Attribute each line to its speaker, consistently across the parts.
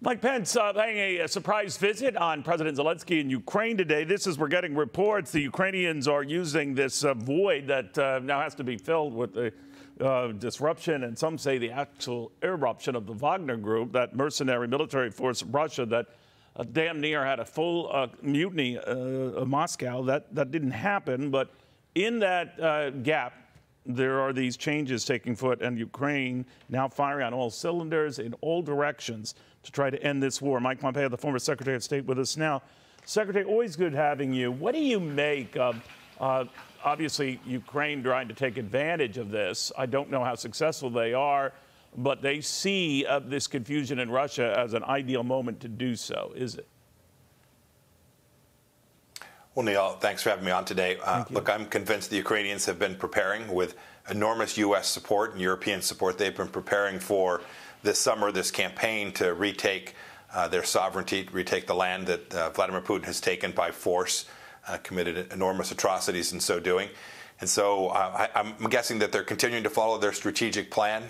Speaker 1: Mike Pence paying a surprise visit on President Zelenskyy in Ukraine today. We're getting reports the Ukrainians are using this void that now has to be filled with the disruption, and some say the actual eruption of the Wagner Group, that mercenary military force of Russia that damn near had a full mutiny of Moscow. That didn't happen, but in that gap, there are these changes taking foot, and Ukraine now firing on all cylinders in all directions to try to end this war. Mike Pompeo, the former Secretary of State, with us now. Secretary, always good having you. What do you make of, obviously, Ukraine trying to take advantage of this? I don't know how successful they are, but they see this confusion in Russia as an ideal moment to do so, is it?
Speaker 2: Well, Neil, thanks for having me on today. Look, I'm convinced the Ukrainians have been preparing with enormous U.S. support and European support. They've been preparing for this summer, this campaign to retake their sovereignty, retake the land that Vladimir Putin has taken by force, committed enormous atrocities in so doing. And so I'm guessing that they're continuing to follow their strategic plan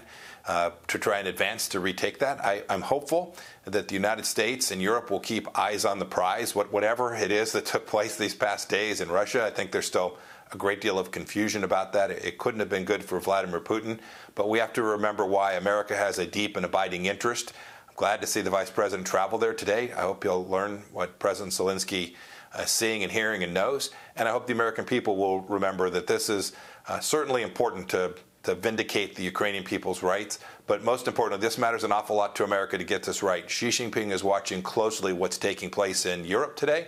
Speaker 2: to try and advance to retake that. I'm hopeful that the United States and Europe will keep eyes on the prize, whatever it is that took place these past days in Russia. I think there's still a great deal of confusion about that. It couldn't have been good for Vladimir Putin, but we have to remember why America has a deep and abiding interest. I'm glad to see the Vice President travel there today. I hope he'll learn what President Zelenskyy is seeing and hearing and knows, and I hope the American people will remember that this is certainly important to vindicate the Ukrainian people's rights. But most importantly, this matters an awful lot to America to get this right. Xi Jinping is watching closely what's taking place in Europe today,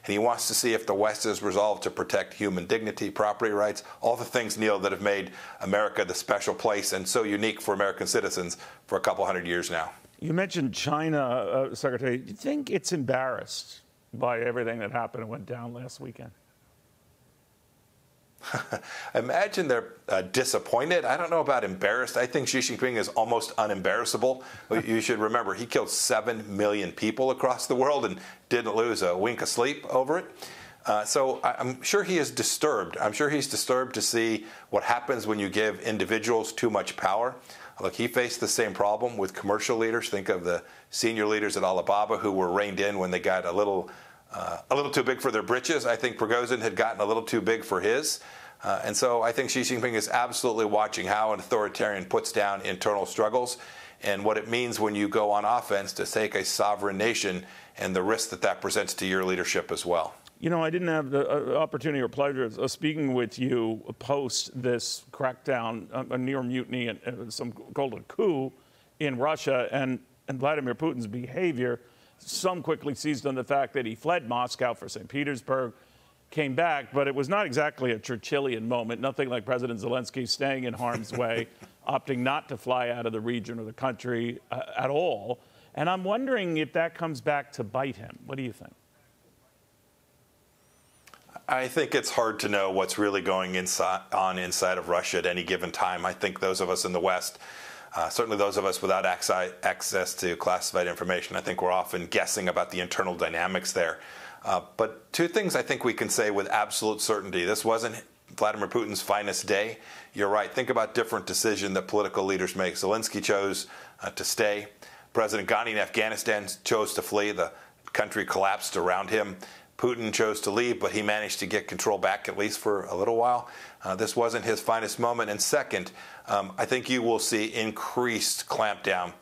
Speaker 2: and he wants to see if the West is resolved to protect human dignity, property rights, all the things, Neil, that have made America the special place and so unique for American citizens for a couple hundred years now.
Speaker 1: You mentioned China, Secretary. Do you think it's embarrassed by everything that happened and went down last weekend?
Speaker 2: Imagine they're disappointed. I don't know about embarrassed. I think Xi Jinping is almost unembarrassable. You should remember, he killed 7 million people across the world and didn't lose a wink of sleep over it. So I'm sure he is disturbed. I'm sure he's disturbed to see what happens when you give individuals too much power. Look, he faced the same problem with commercial leaders. Think of the senior leaders at Alibaba who were reined in when they got a little too big for their britches. I think Prigozhin had gotten a little too big for his. And so I think Xi Jinping is absolutely watching how an authoritarian puts down internal struggles and what it means when you go on offense to take a sovereign nation and the risk that that presents to your leadership as well.
Speaker 1: You know, I didn't have the opportunity or pleasure of speaking with you post this crackdown, a near mutiny, and some called a coup in Russia, and Vladimir Putin's behavior. Some quickly seized on the fact that he fled Moscow for St. Petersburg, came back, but it was not exactly a Churchillian moment, nothing like President Zelenskyy staying in harm's way, opting not to fly out of the region or the country at all. And I'm wondering if that comes back to bite him. What do you think?
Speaker 2: I think it's hard to know what's really going inside of Russia at any given time. I think those of us in the West, certainly those of us without access to classified information, I think we're often guessing about the internal dynamics there. But two things I think we can say with absolute certainty. This wasn't Vladimir Putin's finest day. You're right. Think about different decisions that political leaders make. Zelenskyy chose to stay. President Ghani in Afghanistan chose to flee. The country collapsed around him. Putin chose to leave, but he managed to get control back, at least for a little while. This wasn't his finest moment. And second, I think you will see increased clampdown.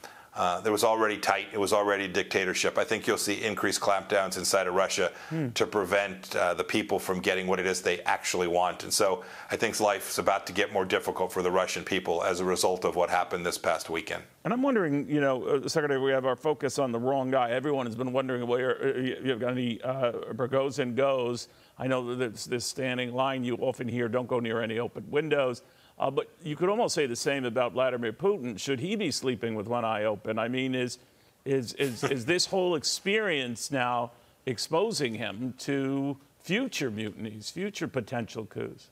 Speaker 2: There was already tight. It was already dictatorship. I think you'll see increased clampdowns inside of Russia to prevent the people from getting what it is they actually want. And so I think life is about to get more difficult for the Russian people as a result of what happened this past weekend.
Speaker 1: And I'm wondering, you know, Secretary, we have our focus on the wrong guy. Everyone has been wondering where Yevgeny Prigozhin goes. I know that there's this standing line you often hear, don't go near any open windows. But you could almost say the same about Vladimir Putin. Should he be sleeping with one eye open? I mean, is this whole experience now exposing him to future mutinies, future potential coups?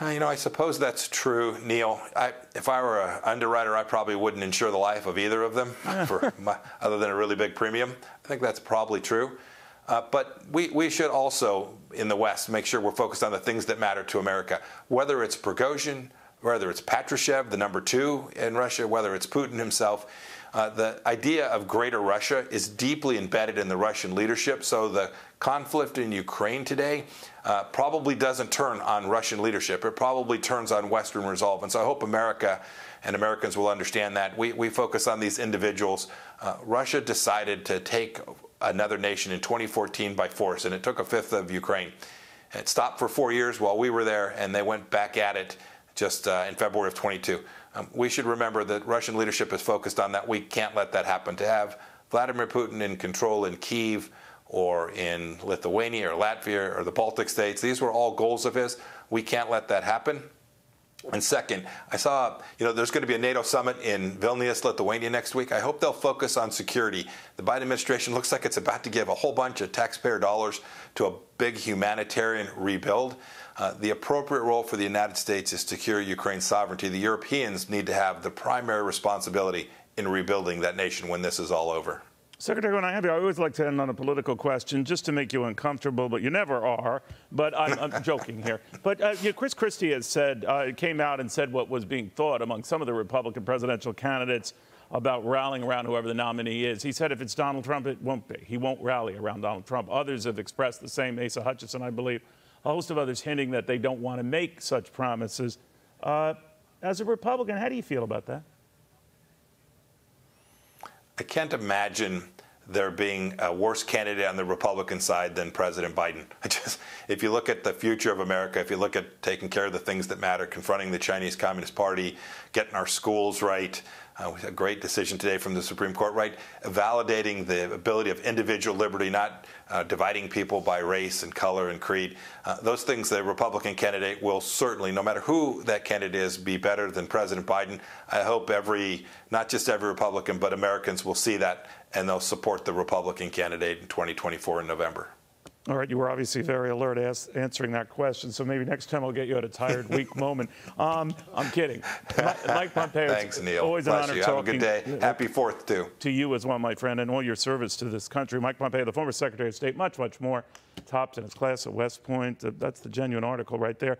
Speaker 2: You know, I suppose that's true, Neil. If I were an underwriter, I probably wouldn't insure the life of either of them, other than a really big premium. I think that's probably true. But we should also, in the West, make sure we're focused on the things that matter to America, whether it's Prigozhin, whether it's Patrushev, the #2 in Russia, whether it's Putin himself. The idea of greater Russia is deeply embedded in the Russian leadership. So the conflict in Ukraine today probably doesn't turn on Russian leadership. It probably turns on Western resolve. And so I hope America and Americans will understand that. We focus on these individuals. Russia decided to take another nation in 2014 by force, and it took a fifth of Ukraine. It stopped for 4 years while we were there, and they went back at it just in February of 22. We should remember that Russian leadership is focused on that. We can't let that happen. To have Vladimir Putin in control in Kyiv or in Lithuania or Latvia or the Baltic states, these were all goals of his. We can't let that happen. And second, I saw, there's going to be a NATO summit in Vilnius, Lithuania next week. I hope they'll focus on security. The Biden administration looks like it's about to give a whole bunch of taxpayer dollars to a big humanitarian rebuild. The appropriate role for the United States is to secure Ukraine's sovereignty. The Europeans need to have the primary responsibility in rebuilding that nation when this is all over.
Speaker 1: Secretary, when I have you, I always like to end on a political question just to make you uncomfortable, but you never are. But I'm joking here. But Chris Christie has said, came out and said what was being thought among some of the Republican presidential candidates about rallying around whoever the nominee is. He said if it's Donald Trump, it won't be. He won't rally around Donald Trump. Others have expressed the same. Asa Hutchinson, I believe, a host of others hinting that they don't want to make such promises. As a Republican, how do you feel about that?
Speaker 2: I can't imagine there being a worse candidate on the Republican side than President Biden. If you look at the future of America, if you look at taking care of the things that matter, confronting the Chinese Communist Party, getting our schools right, we had a great decision today from the Supreme Court, right? Validating the ability of individual liberty, not dividing people by race and color and creed. Those things, the Republican candidate will certainly, no matter who that candidate is, be better than President Biden. I hope not just every Republican, but Americans will see that and they'll support the Republican candidate in 2024 in November.
Speaker 1: All right, you were obviously very alert answering that question, so maybe next time I'll get you at a tired, weak moment. I'm kidding. Mike Pompeo,
Speaker 2: thanks, Neil.
Speaker 1: Always an honor talking.
Speaker 2: Have a good day. Happy 4th, too.
Speaker 1: To you as well, my friend, and all your service to this country. Mike Pompeo, the former Secretary of State, much, much more. Topped in his class at West Point. That's the genuine article right there.